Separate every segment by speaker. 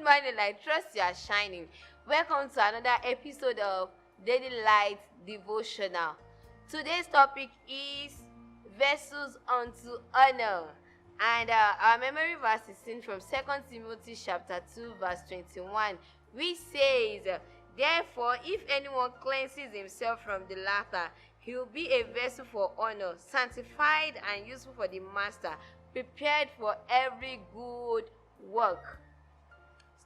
Speaker 1: morning. I trust you are shining. Welcome to another episode of Daily Light Devotional. Today's topic is vessels unto honor. And our memory verse is seen from 2 Timothy chapter 2 verse 21, which says, "Therefore, if anyone cleanses himself from the latter, he will be a vessel for honor, sanctified and useful for the master, prepared for every good work."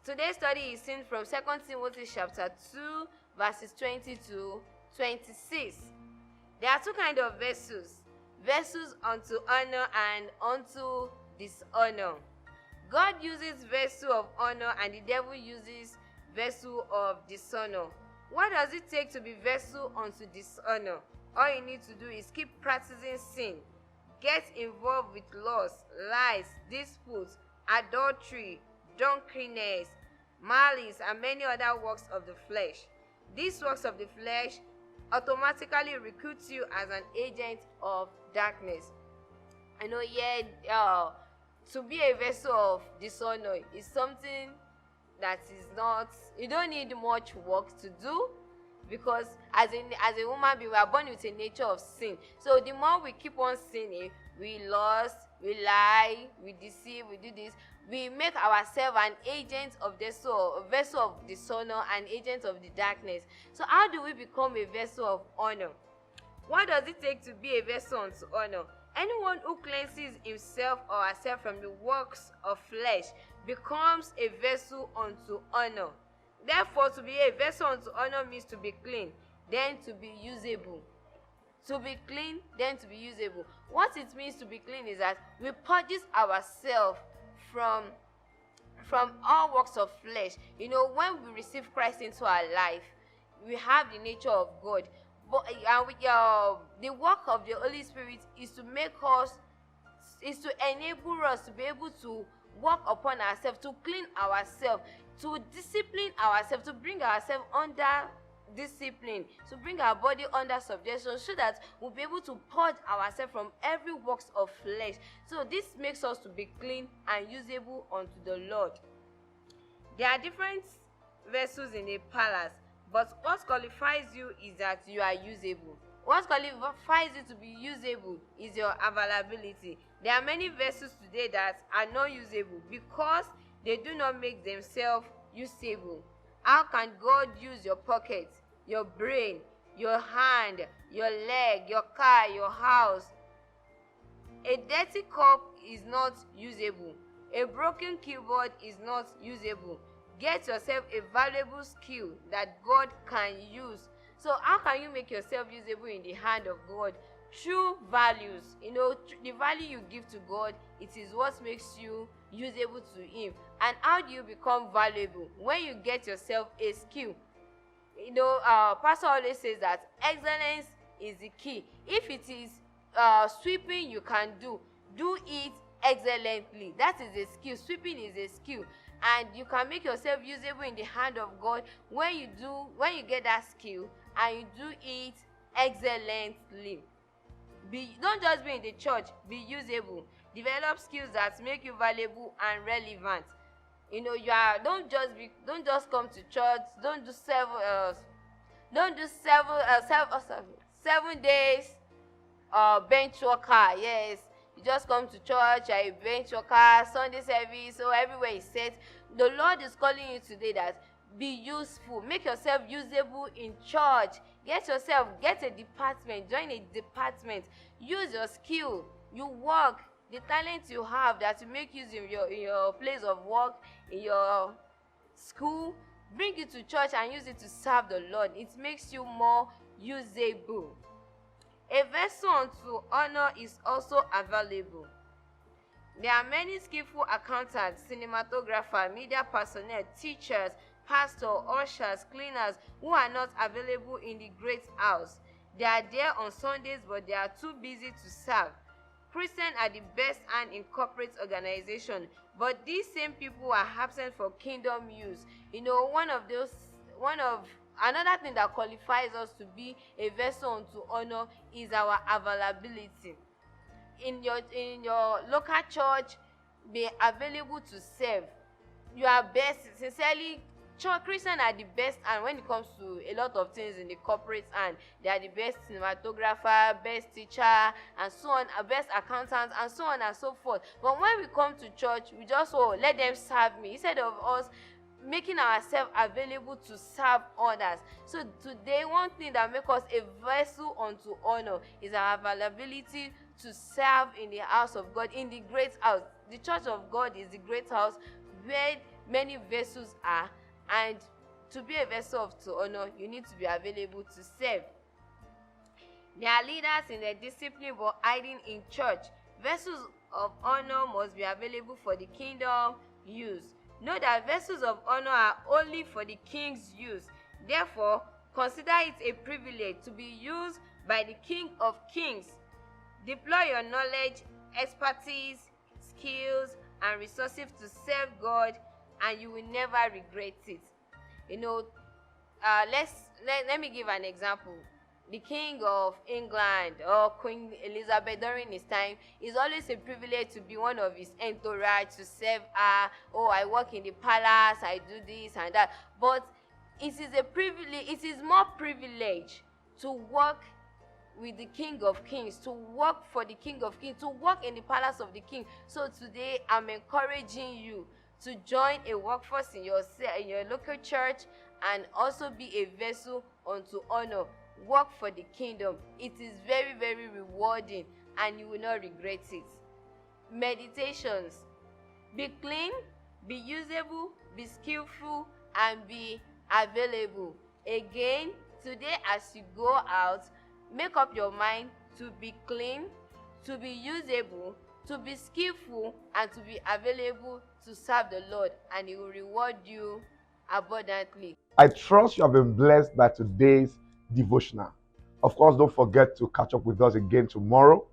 Speaker 1: Today's study is seen from 2 Timothy chapter 2 verses 20 to 26. There are two kinds of vessels. Vessels unto honor and unto dishonor. God uses vessel of honor and the devil uses vessel of dishonor. What does it take to be vessel unto dishonor? All you need to do is keep practicing sin. Get involved with lust, lies, disputes, adultery, drunkenness, malice, and many other works of the flesh. These works of the flesh automatically recruit you as an agent of darkness. To be a vessel of dishonor is something that is not, you don't need much work to do, because as a woman being, we are born with a nature of sin. So the more we keep on sinning, we lust, we lie, we deceive, we do this, we make ourselves an agent of a vessel of dishonor, an agent of the darkness. So how do we become a vessel of honor? What does it take to be a vessel unto honor? Anyone who cleanses himself or herself from the works of flesh becomes a vessel unto honor. Therefore, to be a vessel unto honor means to be clean, then to be usable. To be clean, then to be usable. What it means to be clean is that we purge ourselves from all works of flesh. When we receive Christ into our life, we have the nature of God. But the work of the Holy Spirit is to enable us to be able to work upon ourselves, to clean ourselves, to discipline ourselves, to bring ourselves under discipline, to bring our body under subjection, so that we'll be able to purge ourselves from every works of flesh. So this makes us to be clean and usable unto the Lord. There are different vessels in a palace, but what qualifies you is that you are usable. What qualifies you to be usable is your availability. There are many vessels today that are not usable because they do not make themselves usable. How can God use your pocket, your brain, your hand, your leg, your car, your house? A dirty cup is not usable. A broken keyboard is not usable. Get yourself a valuable skill that God can use. So how can you make yourself usable in the hand of God? True values. The value you give to God, it is what makes you usable to Him. And how do you become valuable? When you get yourself a skill. Pastor always says that excellence is the key. If it is sweeping you can do it excellently. That is a skill. Sweeping is a skill. And you can make yourself usable in the hand of God when you get that skill and you do it excellently. Don't just be in the church, be usable. Develop skills that make you valuable and relevant. Don't just come to church. Don't do 7 days bench worker. Yes, you just come to church, you're a bench worker, Sunday service, so everywhere is set. The Lord is calling you today that be useful. Make yourself usable in church. Get a department, join a department. Use your skill. You work, the talent you have that will make use in your place of work, in your school. Bring it to church and use it to serve the Lord. It makes you more usable. A vessel unto honor is also available. There are many skillful accountants, cinematographers, media personnel, teachers, pastors, ushers, cleaners who are not available in the great house. They are there on Sundays, but they are too busy to serve. Christians are the best hand in corporate organization, but these same people are absent for kingdom use. Another thing that qualifies us to be a vessel unto honor is our availability. In your local church, be available to serve. you are best. Sincerely, church Christians are the best, and when it comes to a lot of things in the corporate, and they are the best cinematographer, best teacher, and so on, best accountant, and so on and so forth. But when we come to church, we just let them serve me, instead of us making ourselves available to serve others. So today, one thing that makes us a vessel unto honor is our availability to serve in the house of God, in the great house. The church of God is the great house where many vessels are, and to be a vessel of to honor, you need to be available to serve. There are leaders in their discipline but hiding in church. Vessels of honor must be available for the kingdom use. Know that vessels of honor are only for the king's use. Therefore, consider it a privilege to be used by the King of Kings. Deploy your knowledge, expertise, skills, and resources to serve God, and you will never regret it. Let me give an example. The King of England or Queen Elizabeth during his time, is always a privilege to be one of his entourage, to serve her. I work in the palace, I do this and that. But it is a privilege, it is more privilege to work with the King of Kings, to work for the King of Kings, to work in the palace of the King. So today, I'm encouraging you to join a workforce in your local church, and also be a vessel unto honor. Work for the kingdom. It is very, very rewarding, and you will not regret it. Meditations. Be clean, be usable, be skillful, and be available. Again, today as you go out, make up your mind to be clean, to be usable, to be skillful, and to be available to serve the Lord, and He will reward you abundantly.
Speaker 2: I trust you have been blessed by today's devotional. Of course, don't forget to catch up with us again tomorrow.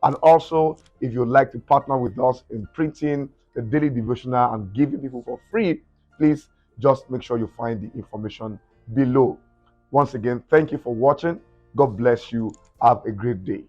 Speaker 2: And also, if you'd like to partner with us in printing the daily devotional and giving people for free, please just make sure you find the information below. Once again, thank you for watching. God bless you. Have a great day.